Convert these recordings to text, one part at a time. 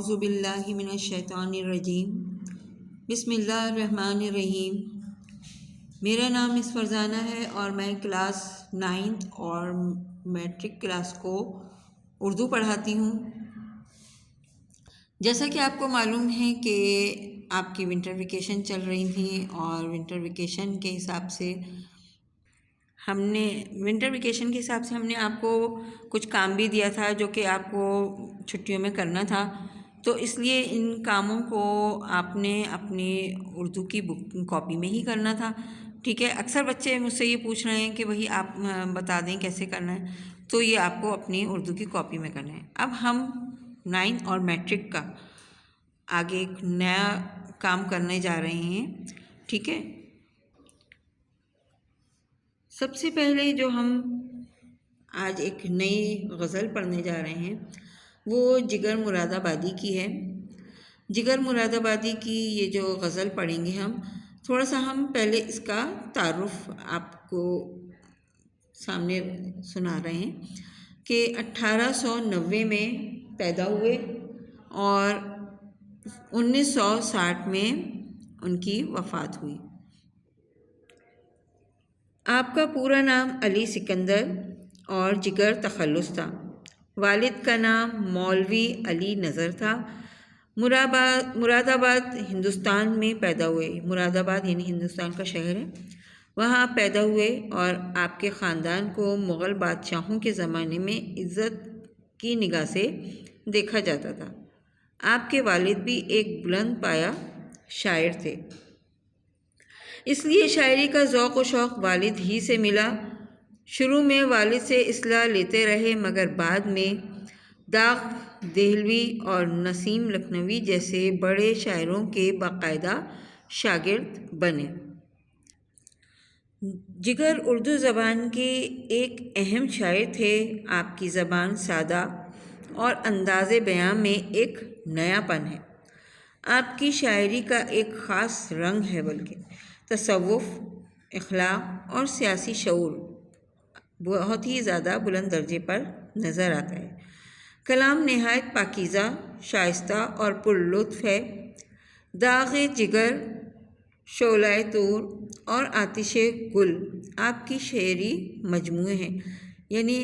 اعوذ باللہ من الشیطان الرجیم بسم اللہ الرحمن الرحیم۔ میرا نام مس فرزانہ ہے اور میں کلاس 9 اور میٹرک کلاس کو اردو پڑھاتی ہوں۔ جیسا کہ آپ کو معلوم ہے کہ آپ کی ونٹر ویکیشن چل رہی تھیں اور ونٹر ویکیشن کے حساب سے ہم نے آپ کو کچھ کام بھی دیا تھا جو کہ آپ کو چھٹیوں میں کرنا تھا، تو اس لیے ان کاموں کو آپ نے اپنی اردو کی بک کاپی میں ہی کرنا تھا، ٹھیک ہے۔ اکثر بچے مجھ سے یہ پوچھ رہے ہیں کہ بھئی آپ بتا دیں کیسے کرنا ہے، تو یہ آپ کو اپنی اردو کی کاپی میں کرنا ہے۔ اب ہم 9 اور میٹرک کا آگے ایک نیا کام کرنے جا رہے ہیں، ٹھیک ہے۔ سب سے پہلے جو ہم آج ایک نئی غزل پڑھنے جا رہے ہیں وہ جگر مراد آبادی کی ہے۔ جگر مراد آبادی کی یہ جو غزل پڑھیں گے تھوڑا سا ہم پہلے اس کا تعارف آپ کو سامنے سنا رہے ہیں کہ 1890 میں پیدا ہوئے اور 1960 میں ان کی وفات ہوئی۔ آپ کا پورا نام علی سکندر اور جگر تخلص تھا۔ والد کا نام مولوی علی نظر تھا۔ مراد آباد ہندوستان میں پیدا ہوئے۔ مراد آباد یعنی ہندوستان کا شہر ہے، وہاں پیدا ہوئے اور آپ کے خاندان کو مغل بادشاہوں کے زمانے میں عزت کی نگاہ سے دیکھا جاتا تھا۔ آپ کے والد بھی ایک بلند پایہ شاعر تھے، اس لیے شاعری کا ذوق و شوق والد ہی سے ملا۔ شروع میں والد سے اصلاح لیتے رہے مگر بعد میں داغ دہلوی اور نسیم لکھنوی جیسے بڑے شاعروں کے باقاعدہ شاگرد بنے۔ جگر اردو زبان کے ایک اہم شاعر تھے۔ آپ کی زبان سادہ اور انداز بیان میں ایک نیا پن ہے۔ آپ کی شاعری کا ایک خاص رنگ ہے، بلکہ تصوف، اخلاق اور سیاسی شعور بہت ہی زیادہ بلند درجے پر نظر آتا ہے۔ کلام نہایت پاکیزہ، شائستہ اور پر لطف ہے۔ داغ جگر، شعلہ طور اور آتش گل آپ کی شعری مجموعے ہیں، یعنی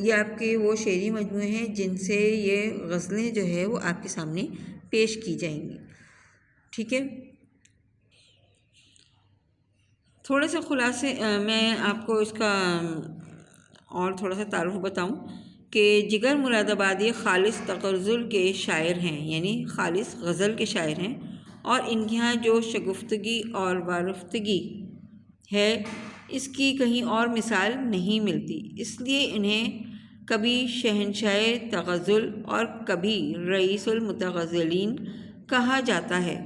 یہ آپ کے وہ شعری مجموعے ہیں جن سے یہ غزلیں جو ہے وہ آپ کے سامنے پیش کی جائیں گی، ٹھیک ہے۔ تھوڑے سے خلاصے میں آپ کو اس کا اور تھوڑا سا تعارف بتاؤں کہ جگر مراد آبادی خالص تغزل کے شاعر ہیں، یعنی خالص غزل کے شاعر ہیں، اور ان کے یہاں جو شگفتگی اور وارفتگی ہے اس کی کہیں اور مثال نہیں ملتی، اس لیے انہیں کبھی شہنشاہ تغزل اور کبھی رئیس المتغزلین کہا جاتا ہے۔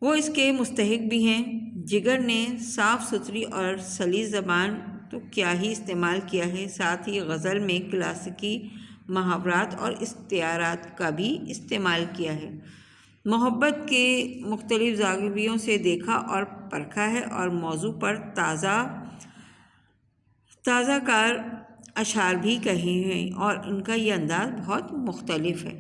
وہ اس کے مستحق بھی ہیں۔ جگر نے صاف ستھری اور سلیس زبان تو کیا ہی استعمال کیا ہے، ساتھ ہی غزل میں کلاسیکی محاورات اور استعارات کا بھی استعمال کیا ہے۔ محبت کے مختلف زاویوں سے دیکھا اور پرکھا ہے اور موضوع پر تازہ کار اشعار بھی کہے ہیں اور ان کا یہ انداز بہت مختلف ہے۔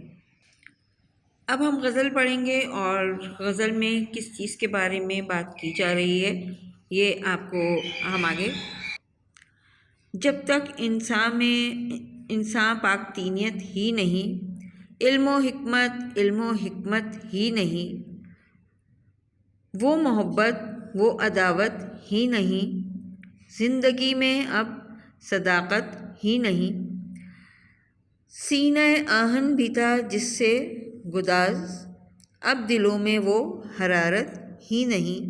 اب ہم غزل پڑھیں گے اور غزل میں کس چیز کے بارے میں بات کی جا رہی ہے یہ آپ کو ہم آگے۔ جب تک انسان پاک تینیت ہی نہیں، علم و حکمت ہی نہیں، وہ محبت وہ عداوت ہی نہیں، زندگی میں اب صداقت ہی نہیں، سینہ آہن بھی تھا جس سے گداز، اب دلوں میں وہ حرارت ہی نہیں،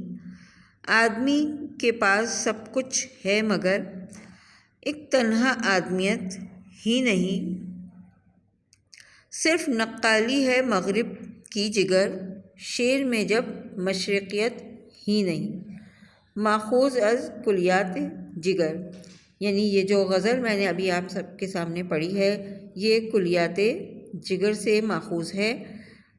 آدمی کے پاس سب کچھ ہے مگر ایک تنہا آدمیت ہی نہیں، صرف نقالی ہے مغرب کی جگر، شعر میں جب مشرقیت ہی نہیں، ماخوذ از کلیات جگر، یعنی یہ جو غزل میں نے ابھی آپ سب کے سامنے پڑھی ہے یہ کلیات جگر سے ماخوذ ہے۔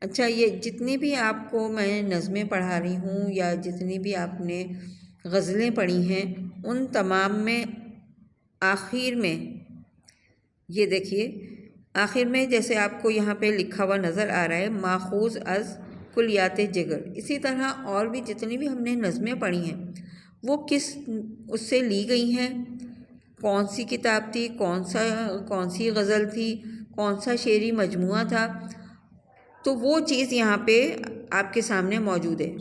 اچھا، یہ جتنی بھی آپ کو میں نظمیں پڑھا رہی ہوں یا جتنی بھی آپ نے غزلیں پڑھی ہیں ان تمام میں آخر میں یہ دیکھیے آخر میں جیسے آپ کو یہاں پہ لکھا ہوا نظر آ رہا ہے ماخوذ از کلیات جگر، اسی طرح اور بھی جتنی بھی ہم نے نظمیں پڑھی ہیں وہ کس اس سے لی گئی ہیں، کون سی کتاب تھی، کون سی غزل تھی، کون سا شعری مجموعہ تھا، تو وہ چیز یہاں پہ آپ کے سامنے موجود ہے۔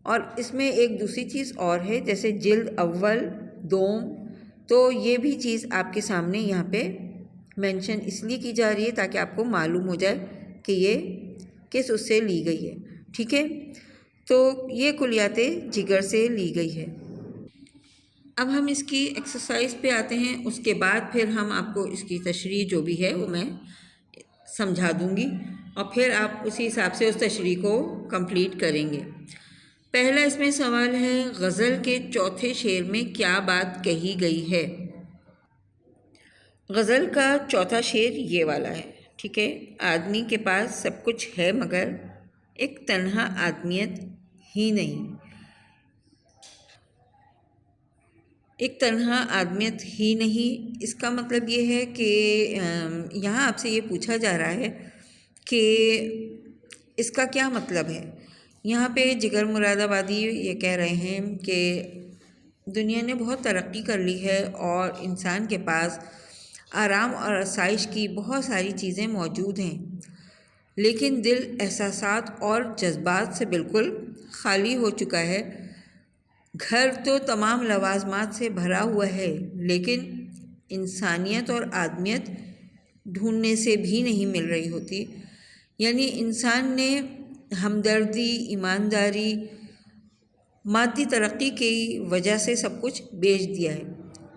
اور اس میں ایک دوسری چیز اور ہے، جیسے جلد اول، دوم، تو یہ بھی چیز آپ کے سامنے یہاں پہ مینشن اس لیے کی جا رہی ہے تاکہ آپ کو معلوم ہو جائے کہ یہ کس اس سے لی گئی ہے، ٹھیک ہے۔ تو یہ کلیات جگر سے لی گئی ہے۔ اب ہم اس کی ایکسرسائز پہ آتے ہیں، اس کے بعد پھر ہم آپ کو اس کی تشریح جو بھی ہے وہ میں سمجھا دوں گی، اور پھر آپ اسی حساب سے اس تشریح کو کمپلیٹ کریں گے۔ پہلا اس میں سوال ہے، غزل کے چوتھے شعر میں کیا بات کہی گئی ہے؟ غزل کا چوتھا شعر یہ والا ہے، ٹھیک ہے۔ آدمی کے پاس سب کچھ ہے مگر ایک تنہا آدمیت ہی نہیں، ایک تنہا آدمیت ہی نہیں۔ اس کا مطلب یہ ہے کہ یہاں آپ سے یہ پوچھا جا رہا ہے کہ اس کا کیا مطلب ہے۔ یہاں پہ جگر مراد آبادی یہ کہہ رہے ہیں کہ دنیا نے بہت ترقی کر لی ہے اور انسان کے پاس آرام اور آسائش کی بہت ساری چیزیں موجود ہیں، لیکن دل احساسات اور جذبات سے بالکل خالی ہو چکا ہے۔ گھر تو تمام لوازمات سے بھرا ہوا ہے، لیکن انسانیت اور آدمیت ڈھونڈنے سے بھی نہیں مل رہی ہوتی۔ یعنی انسان نے ہمدردی، ایمانداری، مادی ترقی کی وجہ سے سب کچھ بیچ دیا ہے،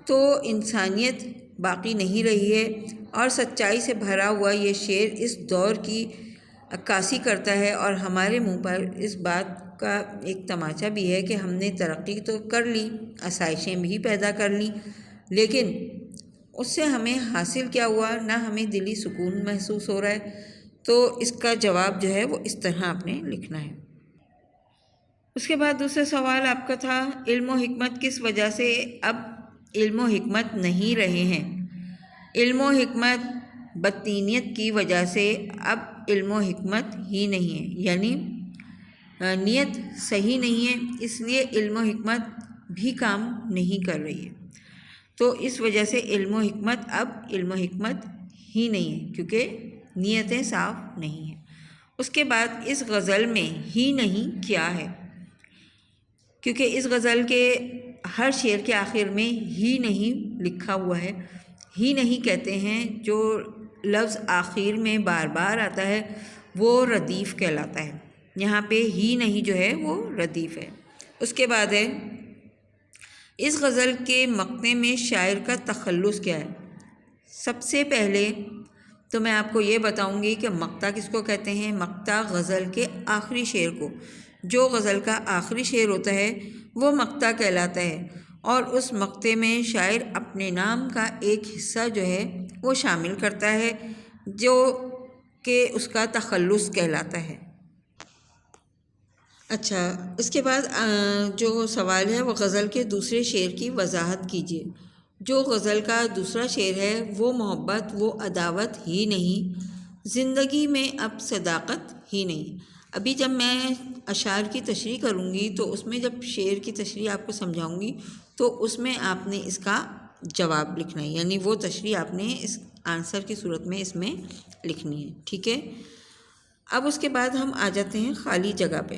تو انسانیت باقی نہیں رہی ہے۔ اور سچائی سے بھرا ہوا یہ شعر اس دور کی عکاسی کرتا ہے، اور ہمارے منہ پر اس بات کا ایک تماچا بھی ہے کہ ہم نے ترقی تو کر لی، آسائشیں بھی پیدا کر لیں، لیکن اس سے ہمیں حاصل کیا ہوا؟ نہ ہمیں دلی سکون محسوس ہو رہا ہے۔ تو اس کا جواب جو ہے وہ اس طرح آپ نے لکھنا ہے۔ اس کے بعد دوسرا سوال آپ کا تھا، علم و حکمت کس وجہ سے اب علم و حکمت نہیں رہے ہیں؟ علم و حکمت بدتینیت کی وجہ سے اب علم و حکمت ہی نہیں ہے، یعنی نیت صحیح نہیں ہے، اس لیے علم و حکمت بھی کام نہیں کر رہی ہے۔ تو اس وجہ سے علم و حکمت اب علم و حکمت ہی نہیں ہے، کیونکہ نیتیں صاف نہیں ہیں۔ اس کے بعد اس غزل میں ہی نہیں کیا ہے؟ کیونکہ اس غزل کے ہر شعر کے آخر میں ہی نہیں لکھا ہوا ہے۔ ہی نہیں کہتے ہیں، جو لفظ آخر میں بار بار آتا ہے وہ ردیف کہلاتا ہے۔ یہاں پہ ہی نہیں جو ہے وہ ردیف ہے۔ اس کے بعد ہے، اس غزل کے مقطع میں شاعر کا تخلص کیا ہے؟ سب سے پہلے تو میں آپ کو یہ بتاؤں گی کہ مقطع کس کو کہتے ہیں۔ مقطع غزل کے آخری شعر کو، جو غزل کا آخری شعر ہوتا ہے وہ مقطع کہلاتا ہے، اور اس مقطع میں شاعر اپنے نام کا ایک حصہ جو ہے وہ شامل کرتا ہے، جو کہ اس کا تخلص کہلاتا ہے۔ اچھا، اس کے بعد جو سوال ہے وہ غزل کے دوسرے شعر کی وضاحت کیجیے۔ جو غزل کا دوسرا شعر ہے، وہ محبت وہ عداوت ہی نہیں، زندگی میں اب صداقت ہی نہیں۔ ابھی جب میں اشعار کی تشریح کروں گی تو اس میں جب شعر کی تشریح آپ کو سمجھاؤں گی تو اس میں آپ نے اس کا جواب لکھنا ہے، یعنی وہ تشریح آپ نے اس آنسر کی صورت میں اس میں لکھنی ہے، ٹھیک ہے۔ اب اس کے بعد ہم آ جاتے ہیں خالی جگہ پہ۔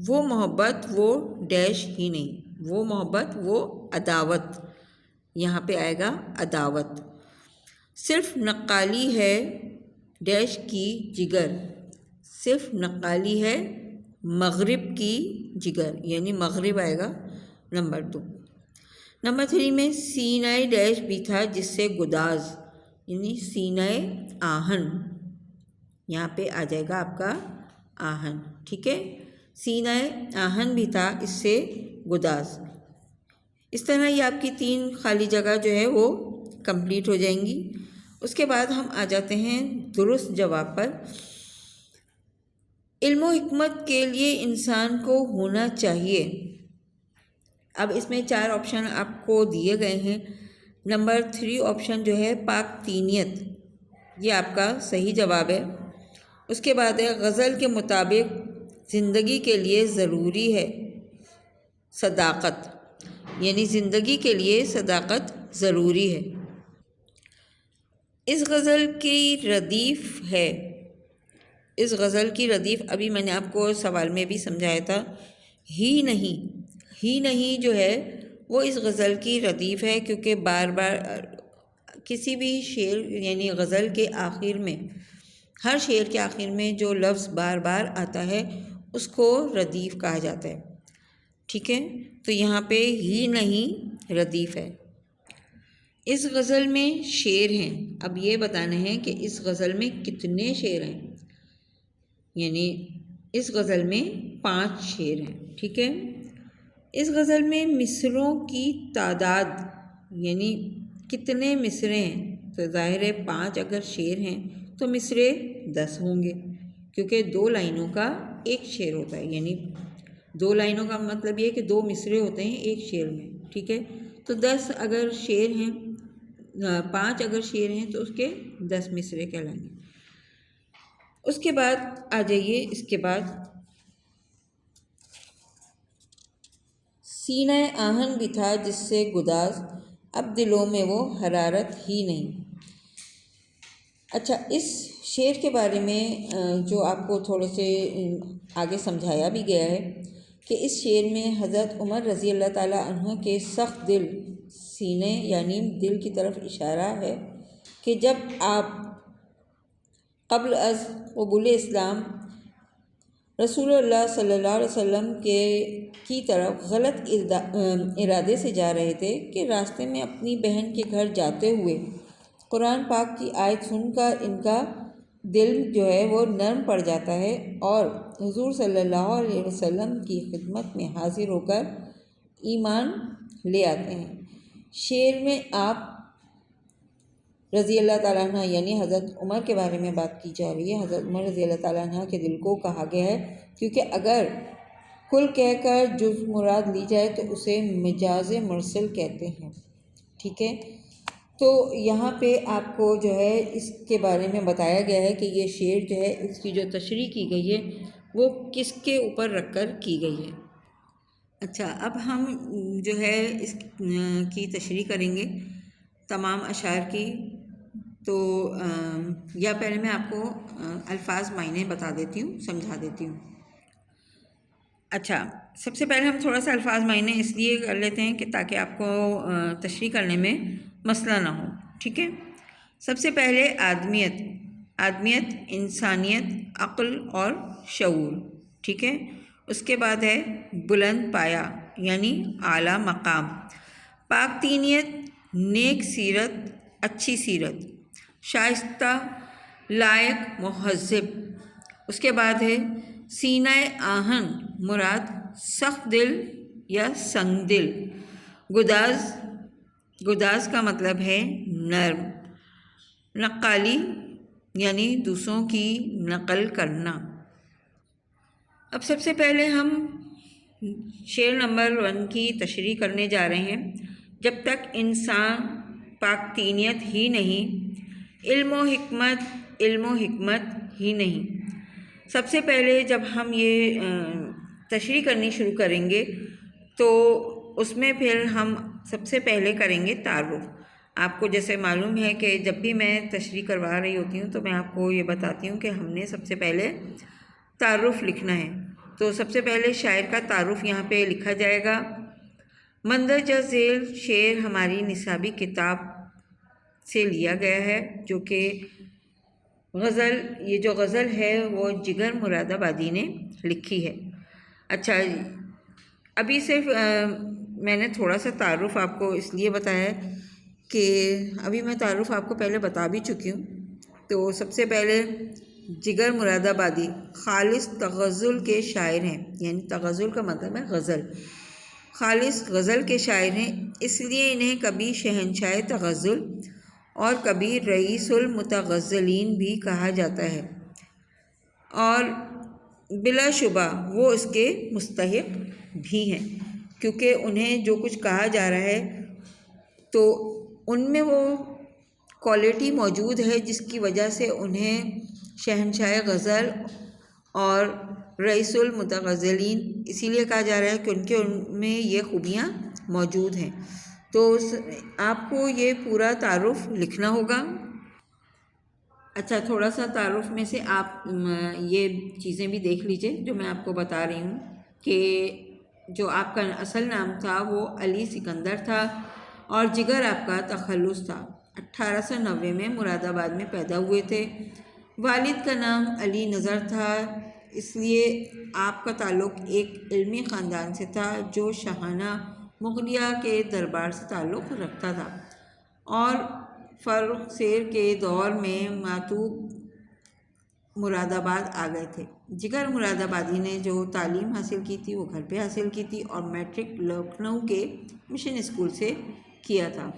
وہ محبت وہ ڈیش ہی نہیں، وہ محبت وہ عداوت، یہاں پہ آئے گا عداوت۔ صرف نقالی ہے ڈیش کی جگر، صرف نقالی ہے مغرب کی جگر، یعنی مغرب آئے گا نمبر 2۔ نمبر 3 میں سینہ ڈیش بھی تھا جس سے گداز، یعنی سینہ آہن، یہاں پہ آ جائے گا آپ کا آہن، ٹھیک ہے۔ سینہ آہن بھی تھا اس سے گداز۔ اس طرح یہ آپ کی 3 خالی جگہ جو ہے وہ کمپلیٹ ہو جائیں گی۔ اس کے بعد ہم آ جاتے ہیں درست جواب پر۔ علم و حکمت کے لیے انسان کو ہونا چاہیے۔ اب اس میں 4 آپشن آپ کو دیے گئے ہیں۔ نمبر 3 آپشن جو ہے پاک تینیت، یہ آپ کا صحیح جواب ہے۔ اس کے بعد ہے غزل کے مطابق زندگی کے لیے ضروری ہے صداقت، یعنی زندگی کے لیے صداقت ضروری ہے۔ اس غزل کی ردیف ہے، اس غزل کی ردیف ابھی میں نے آپ کو سوال میں بھی سمجھایا تھا، ہی نہیں جو ہے وہ اس غزل کی ردیف ہے، کیونکہ بار بار کسی بھی شعر یعنی غزل کے آخر میں، ہر شعر کے آخر میں جو لفظ بار بار آتا ہے اس کو ردیف کہا جاتا ہے، ٹھیک ہے؟ تو یہاں پہ ہی نہیں ردیف ہے۔ اس غزل میں شعر ہیں، اب یہ بتانا ہے کہ اس غزل میں کتنے شعر ہیں، یعنی اس غزل میں 5 شعر ہیں، ٹھیک ہے؟ اس غزل میں مصروں کی تعداد یعنی کتنے مصرے ہیں، تو ظاہر ہے 5 اگر شعر ہیں تو مصرے 10 ہوں گے، کیونکہ 2 لائنوں کا ایک شعر ہوتا ہے، یعنی 2 لائنوں کا مطلب یہ کہ 2 مصرے ہوتے ہیں ایک شعر میں، ٹھیک ہے؟ تو 10 اگر شعر ہیں، 5 اگر شعر ہیں تو اس کے 10 مصرے کہلائیں گے۔ اس کے بعد آ جائیے، اس کے بعد سینہ آہن بھی تھا جس سے گداز، اب دلوں میں وہ حرارت ہی نہیں۔ اچھا، اس شعر کے بارے میں جو آپ کو تھوڑے سے آگے سمجھایا بھی گیا ہے کہ اس شعر میں حضرت عمر رضی اللہ تعالیٰ عنہ کے سخت دل سینے یعنی دل کی طرف اشارہ ہے کہ جب آپ قبل از قبول اسلام رسول اللہ صلی اللہ علیہ وسلم کی طرف غلط ارادے سے جا رہے تھے کہ راستے میں اپنی بہن کے گھر جاتے ہوئے قرآن پاک کی آیت سن کر ان کا دل جو ہے وہ نرم پڑ جاتا ہے اور حضور صلی اللہ علیہ وسلم کی خدمت میں حاضر ہو کر ایمان لے آتے ہیں۔ شعر میں آپ رضی اللہ تعالیٰ عنہ یعنی حضرت عمر کے بارے میں بات کی جا رہی ہے۔ حضرت عمر رضی اللہ تعالیٰ عنہ کے دل کو کہا گیا ہے، کیونکہ اگر کل کہہ کر جز مراد لی جائے تو اسے مجاز مرسل کہتے ہیں، ٹھیک ہے؟ تو یہاں پہ آپ کو جو ہے اس کے بارے میں بتایا گیا ہے کہ یہ شعر جو ہے اس کی جو تشریح کی گئی ہے وہ کس کے اوپر رکھ کر کی گئی ہے۔ اچھا، اب ہم جو ہے اس کی تشریح کریں گے تمام اشعار کی، تو یا پہلے میں آپ کو الفاظ معنی بتا دیتی ہوں، سمجھا دیتی ہوں۔ اچھا، سب سے پہلے ہم تھوڑا سا الفاظ معنی اس لیے کر لیتے ہیں کہ تاکہ آپ کو تشریح کرنے میں مسئلہ نہ ہو، ٹھیک ہے؟ سب سے پہلے آدمیت، انسانیت، عقل اور شعور، ٹھیک ہے؟ اس کے بعد ہے بلند پایا یعنی اعلیٰ مقام، پاک طینیت، نیک سیرت، اچھی سیرت، شائستہ، لائق، مہذب۔ اس کے بعد ہے سینہ آہن، مراد سخت دل یا سنگ دل، گداز کا مطلب ہے نرم، نقالی یعنی دوسروں کی نقل کرنا۔ اب سب سے پہلے ہم شعر نمبر 1 کی تشریح کرنے جا رہے ہیں۔ جب تک انسان پاک طینیت ہی نہیں، علم و حکمت ہی نہیں۔ سب سے پہلے جب ہم یہ تشریح کرنی شروع کریں گے تو اس میں پھر ہم سب سے پہلے کریں گے تعارف۔ آپ کو جیسے معلوم ہے کہ جب بھی میں تشریح کروا رہی ہوتی ہوں تو میں آپ کو یہ بتاتی ہوں کہ ہم نے سب سے پہلے تعارف لکھنا ہے۔ تو سب سے پہلے شاعر کا تعارف یہاں پہ لکھا جائے گا۔ مندرجہ ذیل شعر ہماری نصابی کتاب سے لیا گیا ہے، جو کہ یہ جو غزل ہے وہ جگر مراد آبادی نے لکھی ہے۔ اچھا، ابھی صرف میں نے تھوڑا سا تعارف آپ کو اس لیے بتایا ہے کہ ابھی میں تعارف آپ کو پہلے بتا بھی چکی ہوں۔ تو سب سے پہلے جگر مراد آبادی خالص تغزل کے شاعر ہیں، یعنی تغزل کا مطلب ہے غزل، خالص غزل کے شاعر ہیں، اس لیے انہیں کبھی شہنشاہ تغزل اور کبھی رئیس المتغزلین بھی کہا جاتا ہے، اور بلا شبہ وہ اس کے مستحق بھی ہیں، کیونکہ انہیں جو کچھ کہا جا رہا ہے تو ان میں وہ کوالٹی موجود ہے جس کی وجہ سے انہیں شہنشاہ غزل اور رئیس المتغزلین اسی لیے کہا جا رہا ہے کہ ان میں یہ خوبیاں موجود ہیں۔ تو آپ کو یہ پورا تعارف لکھنا ہوگا۔ اچھا، تھوڑا سا تعارف میں سے آپ یہ چیزیں بھی دیکھ لیجئے جو میں آپ کو بتا رہی ہوں، کہ جو آپ کا اصل نام تھا وہ علی سکندر تھا اور جگر آپ کا تخلص تھا۔ 1890 میں مراد آباد میں پیدا ہوئے تھے۔ والد کا نام علی نظر تھا، اس لیے آپ کا تعلق ایک علمی خاندان سے تھا جو شاہانہ مغلیہ کے دربار سے تعلق رکھتا تھا، اور فرخ سیر کے دور میں ماتوب مراد آباد آ گئے تھے۔ جگر مراد آبادی نے جو تعلیم حاصل کی تھی وہ گھر پہ حاصل کی تھی اور میٹرک لکھنؤ کے مشن اسکول سے کیا تھا۔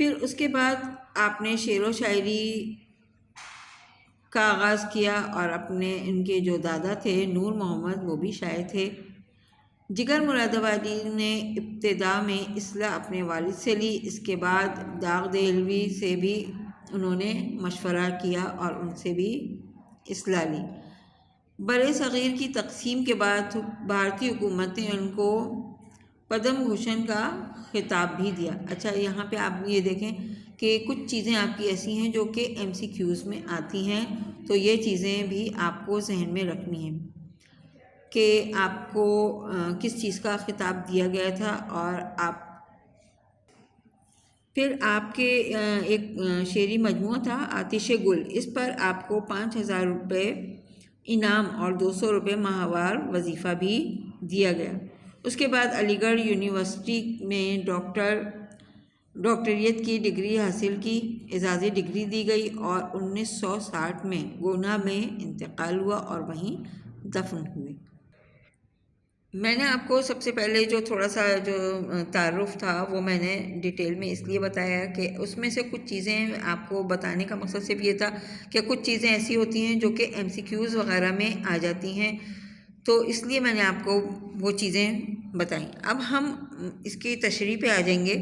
پھر اس کے بعد آپ نے شعر و شاعری کا آغاز کیا، اور ان کے جو دادا تھے نور محمد وہ بھی شاعر تھے۔ جگر مراد آبادی نے ابتدا میں اصلاح اپنے والد سے لی، اس کے بعد داغ دہلوی سے بھی انہوں نے مشورہ کیا اور ان سے بھی اصلاح لی۔ برِ صغیر کی تقسیم کے بعد بھارتی حکومت نے ان کو پدم بھوشن کا خطاب بھی دیا۔ اچھا، یہاں پہ آپ یہ دیکھیں کہ کچھ چیزیں آپ کی ایسی ہیں جو کہ MCQs میں آتی ہیں، تو یہ چیزیں بھی آپ کو ذہن میں رکھنی ہیں کہ آپ کو کس چیز کا خطاب دیا گیا تھا۔ اور پھر آپ کے ایک شعری مجموعہ تھا آتش گل، اس پر آپ کو 5000 روپے انعام اور 200 روپے ماہوار وظیفہ بھی دیا گیا۔ اس کے بعد علی گڑھ یونیورسٹی میں ڈاکٹریٹ کی ڈگری حاصل کی، اعزازی ڈگری دی گئی، اور 1960 میں گونا میں انتقال ہوا اور وہیں دفن ہوئے۔ میں نے آپ کو سب سے پہلے جو تھوڑا سا جو تعارف تھا وہ میں نے ڈیٹیل میں اس لیے بتایا کہ اس میں سے کچھ چیزیں آپ کو بتانے کا مقصد صرف یہ تھا کہ کچھ چیزیں ایسی ہوتی ہیں جو کہ MCQs وغیرہ میں آ جاتی ہیں، تو اس لیے میں نے آپ کو وہ چیزیں بتائیں۔ اب ہم اس کی تشریح پہ آ جائیں گے۔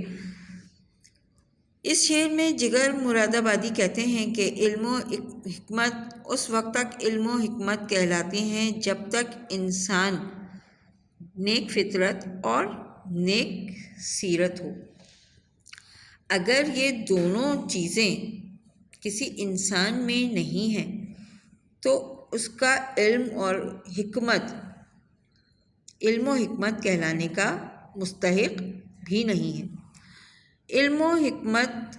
اس شعر میں جگر مراد آبادی کہتے ہیں کہ علم و حکمت اس وقت تک علم و حکمت کہلاتے ہیں جب تک انسان نیک فطرت اور نیک سیرت ہو۔ اگر یہ دونوں چیزیں کسی انسان میں نہیں ہیں تو اس کا علم و حکمت کہلانے کا مستحق بھی نہیں ہے۔ علم و حکمت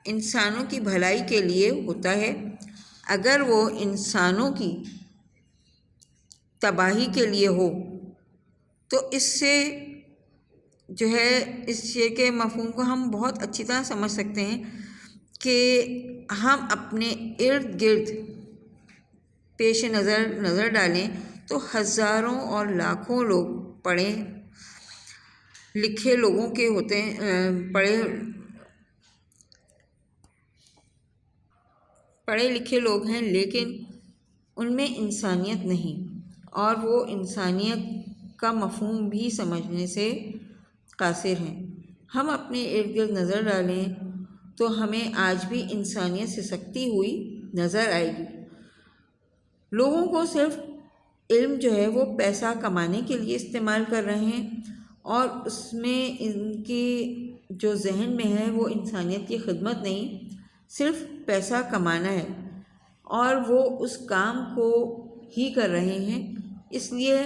انسانوں کی بھلائی کے لیے ہوتا ہے، اگر وہ انسانوں کی تباہی کے لیے ہو تو اس سے جو ہے اس شعر کے مفہوم کو ہم بہت اچھی طرح سمجھ سکتے ہیں کہ ہم اپنے ارد گرد پیش نظر ڈالیں تو ہزاروں اور لاکھوں لوگ پڑھے لکھے لوگوں کے ہوتے ہیں، پڑھے لکھے لوگ ہیں، لیکن ان میں انسانیت نہیں، اور وہ انسانیت کا مفہوم بھی سمجھنے سے قاصر ہیں۔ ہم اپنے ارد گرد نظر ڈالیں تو ہمیں آج بھی انسانیت سے سکتی ہوئی نظر آئے گی۔ لوگوں کو صرف علم جو ہے وہ پیسہ کمانے کے لیے استعمال کر رہے ہیں، اور اس میں ان کی جو ذہن میں ہے وہ انسانیت کی خدمت نہیں، صرف پیسہ کمانا ہے، اور وہ اس کام کو ہی کر رہے ہیں۔ اس لیے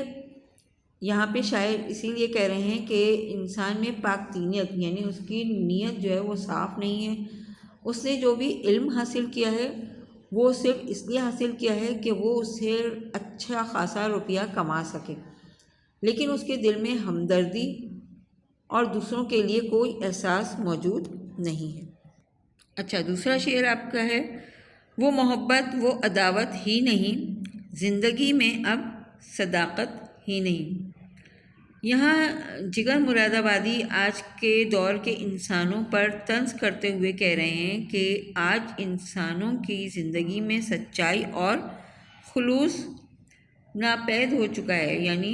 یہاں پہ شاعر اسی لیے کہہ رہے ہیں کہ انسان میں پاک طینیت، یعنی اس کی نیت جو ہے وہ صاف نہیں ہے۔ اس نے جو بھی علم حاصل کیا ہے وہ صرف اس لیے حاصل کیا ہے کہ وہ اس سے اچھا خاصا روپیہ کما سکے، لیکن اس کے دل میں ہمدردی اور دوسروں کے لیے کوئی احساس موجود نہیں ہے۔ اچھا، دوسرا شعر آپ کا ہے، وہ محبت وہ عداوت ہی نہیں، زندگی میں اب صداقت ہی نہیں۔ یہاں جگر مراد آبادی آج کے دور کے انسانوں پر طنز کرتے ہوئے کہہ رہے ہیں کہ آج انسانوں کی زندگی میں سچائی اور خلوص ناپید ہو چکا ہے، یعنی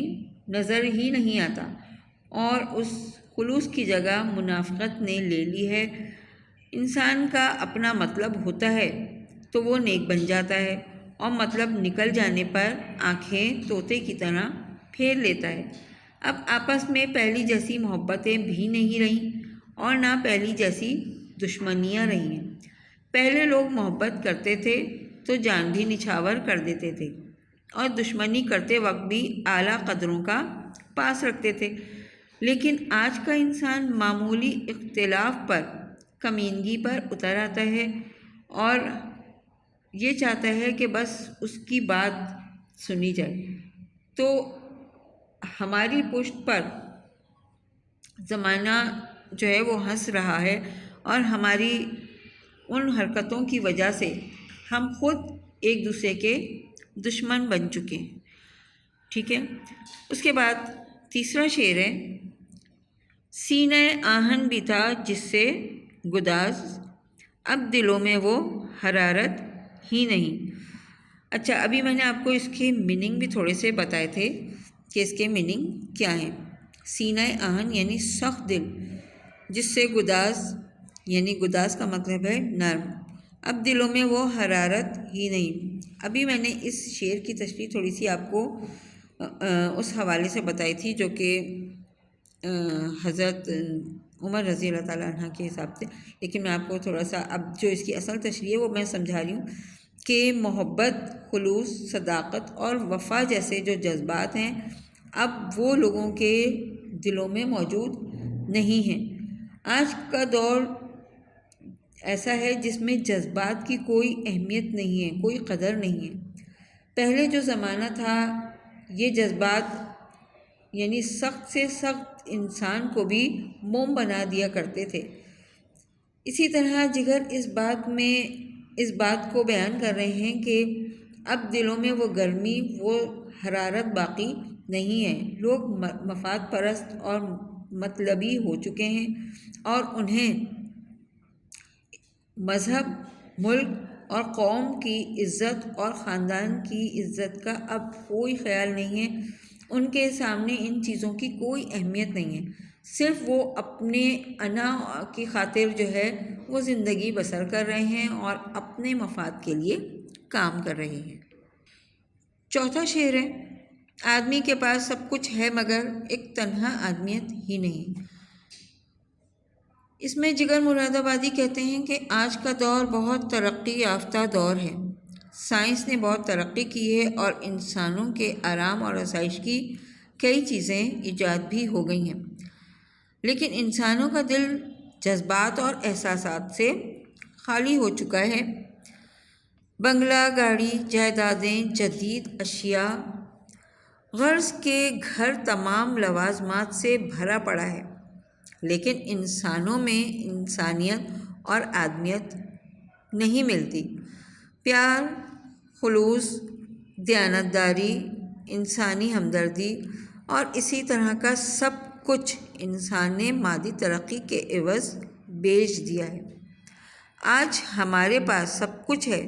نظر ہی نہیں آتا، اور اس خلوص کی جگہ منافقت نے لے لی ہے۔ انسان کا اپنا مطلب ہوتا ہے تو وہ نیک بن جاتا ہے، اور مطلب نکل جانے پر آنکھیں طوطے کی طرح پھیر لیتا ہے۔ اب آپس میں پہلی جیسی محبتیں بھی نہیں رہیں اور نہ پہلی جیسی دشمنیاں رہی ہیں۔ پہلے لوگ محبت کرتے تھے تو جان بھی نچھاور کر دیتے تھے، اور دشمنی کرتے وقت بھی اعلیٰ قدروں کا پاس رکھتے تھے۔ لیکن آج کا انسان معمولی اختلاف پر کمینگی پر اتر آتا ہے اور یہ چاہتا ہے کہ بس اس کی بات سنی جائے۔ تو ہماری پشت پر زمانہ جو ہے وہ ہنس رہا ہے، اور ہماری ان حرکتوں کی وجہ سے ہم خود ایک دوسرے کے دشمن بن چکے ہیں۔ ٹھیک ہے، اس کے بعد تیسرا شعر ہے، سینہ آہن بھی تھا جس سے گداز، اب دلوں میں وہ حرارت ہی نہیں۔ اچھا، ابھی میں نے آپ کو اس کے میننگ بھی تھوڑے سے بتائے تھے کہ اس کے میننگ کیا ہیں۔ سینہ آہن یعنی سخت دل، جس سے گداز یعنی گداز کا مطلب ہے نرم، اب دلوں میں وہ حرارت ہی نہیں۔ ابھی میں نے اس شعر کی تشریح تھوڑی سی آپ کو اس حوالے سے بتائی تھی جو کہ حضرت عمر رضی اللہ تعالیٰ عنہ کے حساب سے، لیکن میں آپ کو تھوڑا سا اب جو اس کی اصل تشریح ہے وہ میں سمجھا رہی ہوں کہ محبت، خلوص، صداقت اور وفا جیسے جو جذبات ہیں اب وہ لوگوں کے دلوں میں موجود نہیں ہیں۔ آج کا دور ایسا ہے جس میں جذبات کی کوئی اہمیت نہیں ہے، کوئی قدر نہیں ہے۔ پہلے جو زمانہ تھا یہ جذبات یعنی سخت سے سخت انسان کو بھی موم بنا دیا کرتے تھے۔ اسی طرح جگر اس بات کو بیان کر رہے ہیں کہ اب دلوں میں وہ گرمی، وہ حرارت باقی نہیں ہے۔ لوگ مفاد پرست اور مطلبی ہو چکے ہیں، اور انہیں مذہب، ملک اور قوم کی عزت اور خاندان کی عزت کا اب کوئی خیال نہیں ہے۔ ان کے سامنے ان چیزوں کی کوئی اہمیت نہیں ہے، صرف وہ اپنے انا کی خاطر جو ہے وہ زندگی بسر کر رہے ہیں اور اپنے مفاد کے لیے کام کر رہے ہیں۔ چوتھا شعر ہے، آدمی کے پاس سب کچھ ہے مگر ایک تنہا آدمیت ہی نہیں۔ اس میں جگر مراد آبادی کہتے ہیں کہ آج کا دور بہت ترقی یافتہ دور ہے۔ سائنس نے بہت ترقی کی ہے اور انسانوں کے آرام اور آسائش کی کئی چیزیں ایجاد بھی ہو گئی ہیں، لیکن انسانوں کا دل جذبات اور احساسات سے خالی ہو چکا ہے۔ بنگلہ، گاڑی، جائیدادیں، جدید اشیاء، غرض کے گھر تمام لوازمات سے بھرا پڑا ہے، لیکن انسانوں میں انسانیت اور آدمیت نہیں ملتی۔ پیار، خلوص، دیانتداری، انسانی ہمدردی اور اسی طرح کا سب کچھ انسان نے مادی ترقی کے عوض بیچ دیا ہے۔ آج ہمارے پاس سب کچھ ہے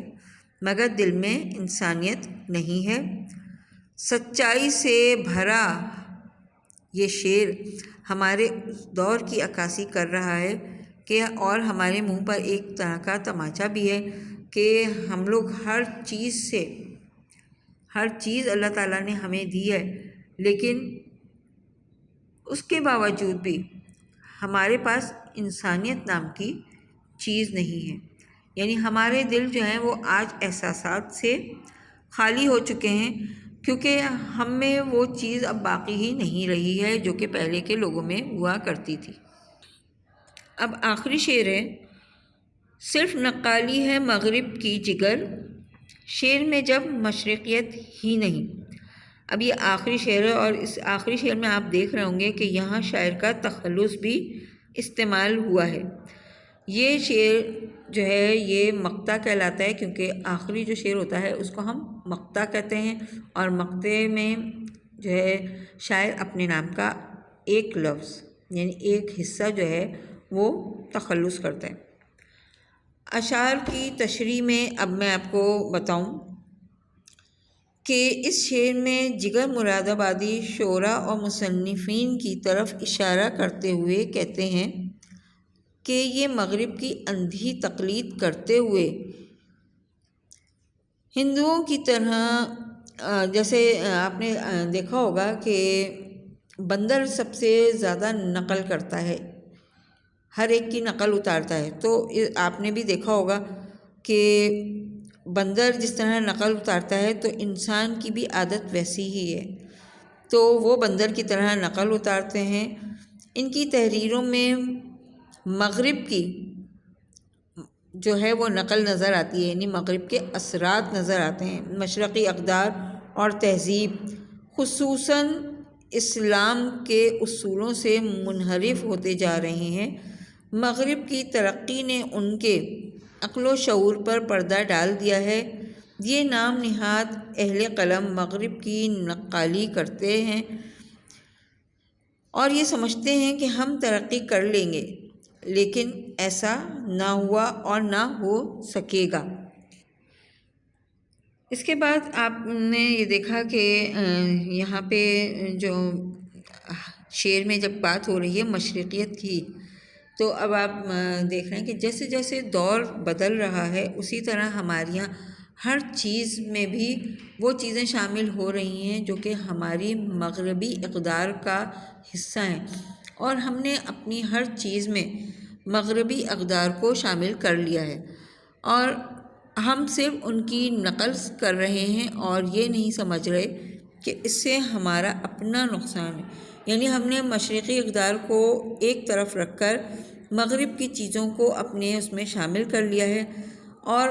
مگر دل میں انسانیت نہیں ہے۔ سچائی سے بھرا یہ شعر ہمارے دور کی عکاسی کر رہا ہے کہ اور ہمارے منہ پر ایک طرح کا تماچا بھی ہے کہ ہم لوگ ہر چیز اللہ تعالیٰ نے ہمیں دی ہے، لیکن اس کے باوجود بھی ہمارے پاس انسانیت نام کی چیز نہیں ہے۔ یعنی ہمارے دل جو ہیں وہ آج احساسات سے خالی ہو چکے ہیں، کیونکہ ہم میں وہ چیز اب باقی ہی نہیں رہی ہے جو کہ پہلے کے لوگوں میں ہوا کرتی تھی۔ اب آخری شعر ہے، صرف نقالی ہے مغرب کی جگر، شعر میں جب مشرقیت ہی نہیں۔ اب یہ آخری شعر ہے، اور اس آخری شعر میں آپ دیکھ رہے ہوں گے کہ یہاں شاعر کا تخلص بھی استعمال ہوا ہے۔ یہ شعر جو ہے یہ مقطع کہلاتا ہے، کیونکہ آخری جو شعر ہوتا ہے اس کو ہم مقطع کہتے ہیں، اور مقطع میں جو ہے شاعر اپنے نام کا ایک لفظ یعنی ایک حصہ جو ہے وہ تخلص کرتا ہے۔ اشعار کی تشریح میں اب میں آپ کو بتاؤں کہ اس شعر میں جگر مراد آبادی شعراء اور مصنفین کی طرف اشارہ کرتے ہوئے کہتے ہیں کہ یہ مغرب کی اندھی تقلید کرتے ہوئے ہندوؤں کی طرح، جیسے آپ نے دیکھا ہوگا کہ بندر سب سے زیادہ نقل کرتا ہے، ہر ایک کی نقل اتارتا ہے، تو آپ نے بھی دیکھا ہوگا کہ بندر جس طرح نقل اتارتا ہے تو انسان کی بھی عادت ویسی ہی ہے، تو وہ بندر کی طرح نقل اتارتے ہیں۔ ان کی تحریروں میں مغرب کی جو ہے وہ نقل نظر آتی ہے، یعنی مغرب کے اثرات نظر آتے ہیں۔ مشرقی اقدار اور تہذیب خصوصاً اسلام کے اصولوں سے منحرف ہوتے جا رہے ہیں۔ مغرب کی ترقی نے ان کے عقل و شعور پر پردہ ڈال دیا ہے۔ یہ نام نہاد اہل قلم مغرب کی نقالی کرتے ہیں اور یہ سمجھتے ہیں کہ ہم ترقی کر لیں گے، لیکن ایسا نہ ہوا اور نہ ہو سکے گا۔ اس کے بعد آپ نے یہ دیکھا کہ یہاں پہ جو شعر میں جب بات ہو رہی ہے مشرقیت کی، تو اب آپ دیکھ رہے ہیں کہ جیسے جیسے دور بدل رہا ہے اسی طرح ہمارے یہاں ہر چیز میں بھی وہ چیزیں شامل ہو رہی ہیں جو کہ ہماری مغربی اقدار کا حصہ ہیں، اور ہم نے اپنی ہر چیز میں مغربی اقدار کو شامل کر لیا ہے، اور ہم صرف ان کی نقل کر رہے ہیں اور یہ نہیں سمجھ رہے کہ اس سے ہمارا اپنا نقصان ہے۔ یعنی ہم نے مشرقی اقدار کو ایک طرف رکھ کر مغرب کی چیزوں کو اپنے اس میں شامل کر لیا ہے، اور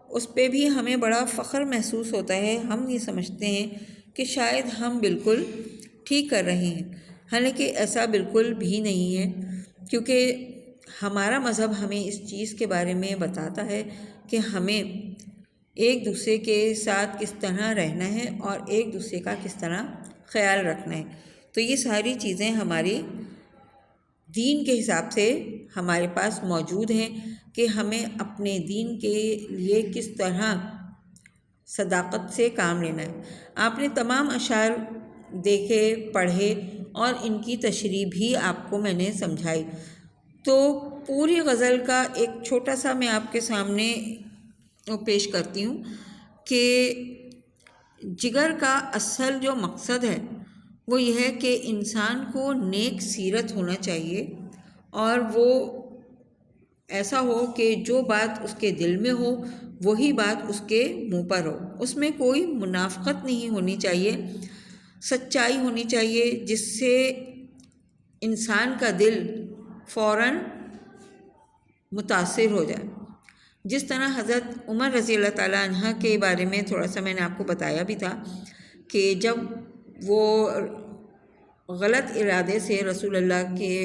اس پہ بھی ہمیں بڑا فخر محسوس ہوتا ہے۔ ہم یہ سمجھتے ہیں کہ شاید ہم بالکل ٹھیک کر رہے ہیں، حالانکہ ایسا بالکل بھی نہیں ہے، کیونکہ ہمارا مذہب ہمیں اس چیز کے بارے میں بتاتا ہے کہ ہمیں ایک دوسرے کے ساتھ کس طرح رہنا ہے اور ایک دوسرے کا کس طرح خیال رکھنا ہے۔ تو یہ ساری چیزیں ہماری دین کے حساب سے ہمارے پاس موجود ہیں کہ ہمیں اپنے دین کے لیے کس طرح صداقت سے کام لینا ہے۔ آپ نے تمام اشعار دیکھے، پڑھے، اور ان کی تشریح بھی آپ کو میں نے سمجھائی۔ تو پوری غزل کا ایک چھوٹا سا میں آپ کے سامنے پیش کرتی ہوں کہ جگر کا اصل جو مقصد ہے وہ یہ ہے کہ انسان کو نیک سیرت ہونا چاہیے، اور وہ ایسا ہو کہ جو بات اس کے دل میں ہو وہی بات اس کے منہ پر ہو، اس میں کوئی منافقت نہیں ہونی چاہیے، سچائی ہونی چاہیے جس سے انسان کا دل فوراً متاثر ہو جائے۔ جس طرح حضرت عمر رضی اللہ تعالیٰ عنہ کے بارے میں تھوڑا سا میں نے آپ کو بتایا بھی تھا کہ جب وہ غلط ارادے سے رسول اللہ کے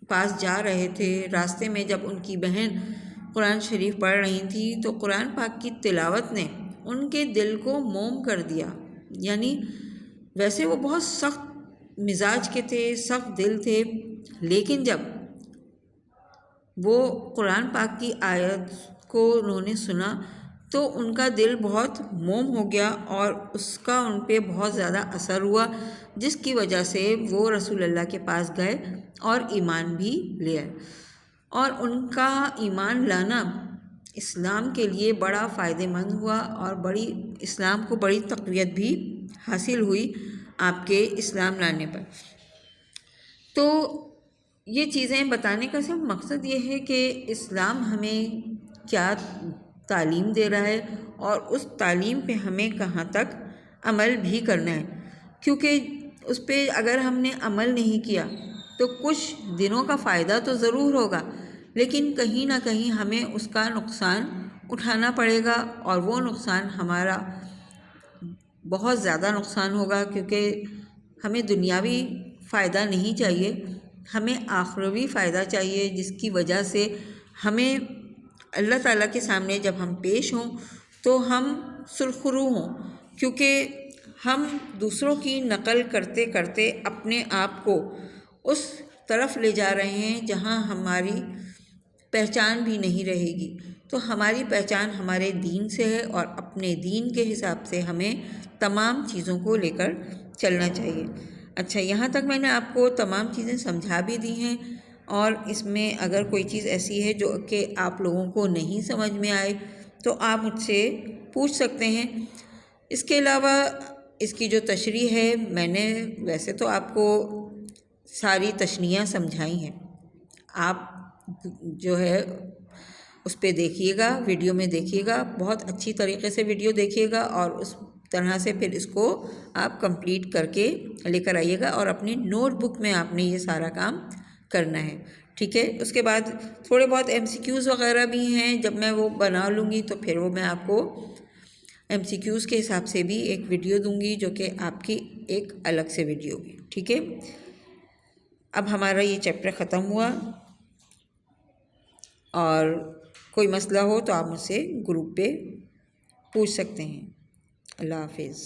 پاس جا رہے تھے، راستے میں جب ان کی بہن قرآن شریف پڑھ رہی تھی تو قرآن پاک کی تلاوت نے ان کے دل کو موم کر دیا۔ یعنی ویسے وہ بہت سخت مزاج کے تھے، سخت دل تھے، لیکن جب وہ قرآن پاک کی آیت کو انہوں نے سنا تو ان کا دل بہت موم ہو گیا اور اس کا ان پہ بہت زیادہ اثر ہوا، جس کی وجہ سے وہ رسول اللہ کے پاس گئے اور ایمان بھی لے آئے، اور ان کا ایمان لانا اسلام کے لیے بڑا فائدہ مند ہوا، اور اسلام کو بڑی تقویت بھی حاصل ہوئی آپ کے اسلام لانے پر۔ تو یہ چیزیں بتانے کا صرف مقصد یہ ہے کہ اسلام ہمیں کیا تعلیم دے رہا ہے اور اس تعلیم پہ ہمیں کہاں تک عمل بھی کرنا ہے، کیونکہ اس پہ اگر ہم نے عمل نہیں کیا تو کچھ دنوں کا فائدہ تو ضرور ہوگا، لیکن کہیں نہ کہیں ہمیں اس کا نقصان اٹھانا پڑے گا، اور وہ نقصان ہمارا بہت زیادہ نقصان ہوگا، کیونکہ ہمیں دنیاوی فائدہ نہیں چاہیے، ہمیں آخروی فائدہ چاہیے، جس کی وجہ سے ہمیں اللہ تعالیٰ کے سامنے جب ہم پیش ہوں تو ہم سرخرو ہوں، کیونکہ ہم دوسروں کی نقل کرتے کرتے اپنے آپ کو اس طرف لے جا رہے ہیں جہاں ہماری پہچان بھی نہیں رہے گی۔ تو ہماری پہچان ہمارے دین سے ہے اور اپنے دین کے حساب سے ہمیں تمام چیزوں کو لے کر چلنا چاہیے۔ اچھا، یہاں تک میں نے آپ کو تمام چیزیں سمجھا بھی دی ہیں، اور اس میں اگر کوئی چیز ایسی ہے جو کہ آپ لوگوں کو نہیں سمجھ میں آئے تو آپ مجھ سے پوچھ سکتے ہیں۔ اس کے علاوہ اس کی جو تشریح ہے، میں نے ویسے تو آپ کو ساری تشریحیں سمجھائی ہیں، آپ جو ہے اس پہ دیکھیے گا، ویڈیو میں دیکھیے گا، بہت اچھی طریقے سے ویڈیو دیکھیے گا، اور اس طرح سے پھر اس کو آپ کمپلیٹ کر کے لے کر آئیے گا، اور اپنی نوٹ بک میں آپ نے یہ سارا کام کرنا ہے، ٹھیک ہے۔ اس کے بعد تھوڑے بہت MCQs وغیرہ بھی ہیں، جب میں وہ بنا لوں گی تو پھر وہ میں آپ کو MCQs کے حساب سے بھی ایک ویڈیو دوں گی، جو کہ آپ کی ایک الگ سے ویڈیو ہوگی، ٹھیک ہے۔ اب ہمارا یہ چیپٹر ختم ہوا، اور کوئی مسئلہ ہو تو آپ مجھ سے گروپ پہ پوچھ سکتے ہیں۔ اللہ حافظ۔